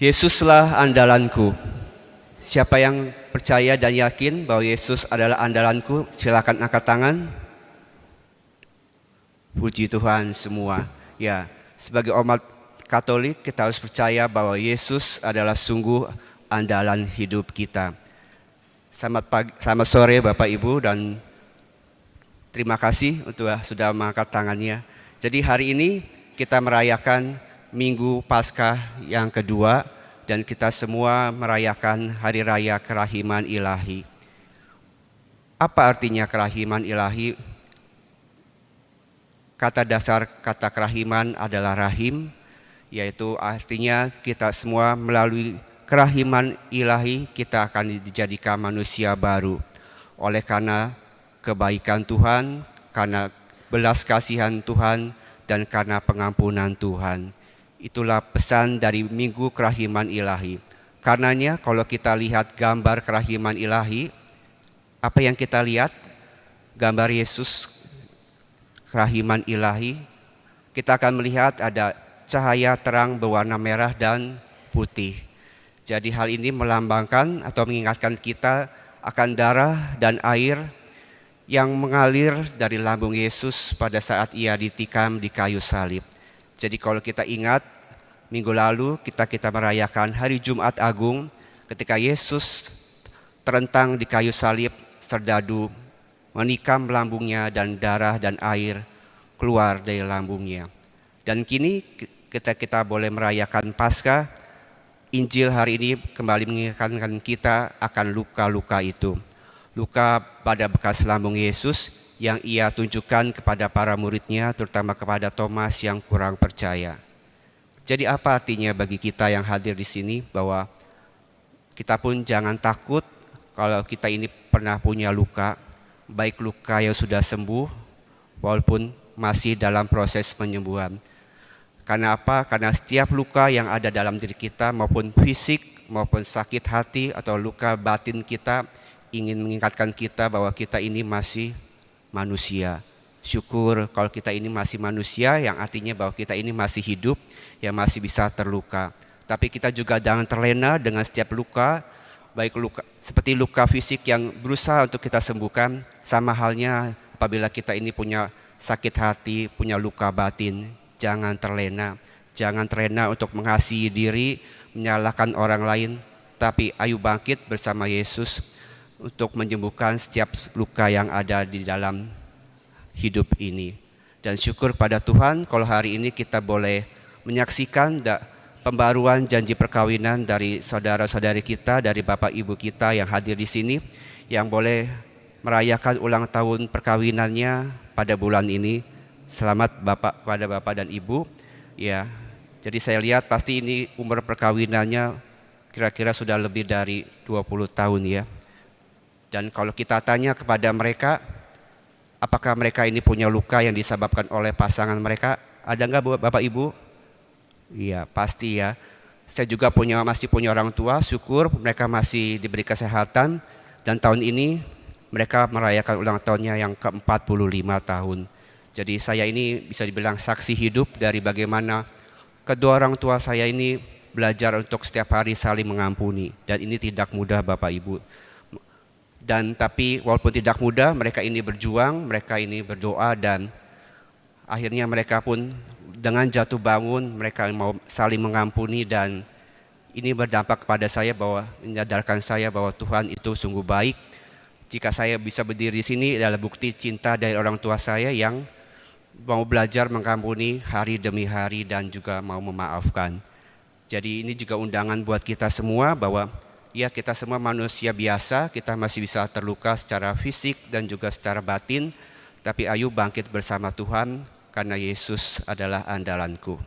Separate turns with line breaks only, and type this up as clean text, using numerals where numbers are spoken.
Yesuslah andalanku. Siapa yang percaya dan yakin bahwa Yesus adalah andalanku, silakan angkat tangan. Puji Tuhan semua. Ya, sebagai umat Katolik kita harus percaya bahwa Yesus adalah sungguh andalan hidup kita. Selamat sore Bapak Ibu, dan terima kasih untuk sudah mengangkat tangannya. Jadi hari ini kita merayakan Minggu Paskah yang kedua, dan kita semua merayakan Hari Raya Kerahiman Ilahi. Apa artinya kerahiman ilahi? Kata dasar kata kerahiman adalah rahim, yaitu artinya kita semua melalui kerahiman ilahi kita akan dijadikan manusia baru. Oleh karena kebaikan Tuhan, karena belas kasihan Tuhan, dan karena pengampunan Tuhan. Itulah pesan dari Minggu Kerahiman Ilahi. Karenanya kalau kita lihat gambar kerahiman ilahi, apa yang kita lihat? Gambar Yesus kerahiman ilahi, kita akan melihat ada cahaya terang berwarna merah dan putih. Jadi hal ini melambangkan atau mengingatkan kita akan darah dan air yang mengalir dari lambung Yesus pada saat ia ditikam di kayu salib. Jadi kalau kita ingat, minggu lalu kita merayakan hari Jumat Agung ketika Yesus terentang di kayu salib, serdadu menikam lambungnya dan darah dan air keluar dari lambungnya. Dan kini kita boleh merayakan Paskah, Injil hari ini kembali mengingatkan kita akan luka-luka itu. Luka pada bekas lambung Yesus yang ia tunjukkan kepada para muridnya, terutama kepada Thomas yang kurang percaya. Jadi apa artinya bagi kita yang hadir di sini, bahwa kita pun jangan takut kalau kita ini pernah punya luka, baik luka yang sudah sembuh walaupun masih dalam proses penyembuhan. Karena apa? Karena setiap luka yang ada dalam diri kita, maupun fisik maupun sakit hati atau luka batin kita, ingin mengingatkan kita bahwa kita ini masih manusia. Syukur kalau kita ini masih manusia, yang artinya bahwa kita ini masih hidup, yang masih bisa terluka. Tapi kita juga jangan terlena dengan setiap luka, baik luka seperti luka fisik yang berusaha untuk kita sembuhkan, sama halnya apabila kita ini punya sakit hati, punya luka batin. Jangan terlena, jangan terlena untuk mengasihi diri, menyalahkan orang lain, tapi ayo bangkit bersama Yesus untuk menyembuhkan setiap luka yang ada di dalam hidup ini. Dan syukur pada Tuhan kalau hari ini kita boleh menyaksikan pembaruan janji perkawinan dari saudara-saudari kita, dari Bapak Ibu kita yang hadir di sini, yang boleh merayakan ulang tahun perkawinannya pada bulan ini. Selamat kepada Bapak dan Ibu. Ya, jadi saya lihat pasti ini umur perkawinannya kira-kira sudah lebih dari 20 tahun ya. Dan kalau kita tanya kepada mereka, apakah mereka ini punya luka yang disebabkan oleh pasangan mereka? Ada enggak Bapak Ibu? Iya, pasti ya. Saya juga masih punya orang tua, syukur mereka masih diberi kesehatan, dan tahun ini mereka merayakan ulang tahunnya yang ke-45 tahun. Jadi saya ini bisa dibilang saksi hidup dari bagaimana kedua orang tua saya ini belajar untuk setiap hari saling mengampuni, dan ini tidak mudah Bapak Ibu. Dan tapi walaupun tidak mudah, mereka ini berjuang, mereka ini berdoa, dan akhirnya mereka pun dengan jatuh bangun mereka mau saling mengampuni, dan ini berdampak kepada saya bahwa menyadarkan saya bahwa Tuhan itu sungguh baik. Jika saya bisa berdiri di sini adalah bukti cinta dari orang tua saya yang mau belajar mengampuni hari demi hari dan juga mau memaafkan. Jadi ini juga undangan buat kita semua bahwa ya kita semua manusia biasa, kita masih bisa terluka secara fisik dan juga secara batin, tapi ayo bangkit bersama Tuhan karena Yesus adalah andalanku.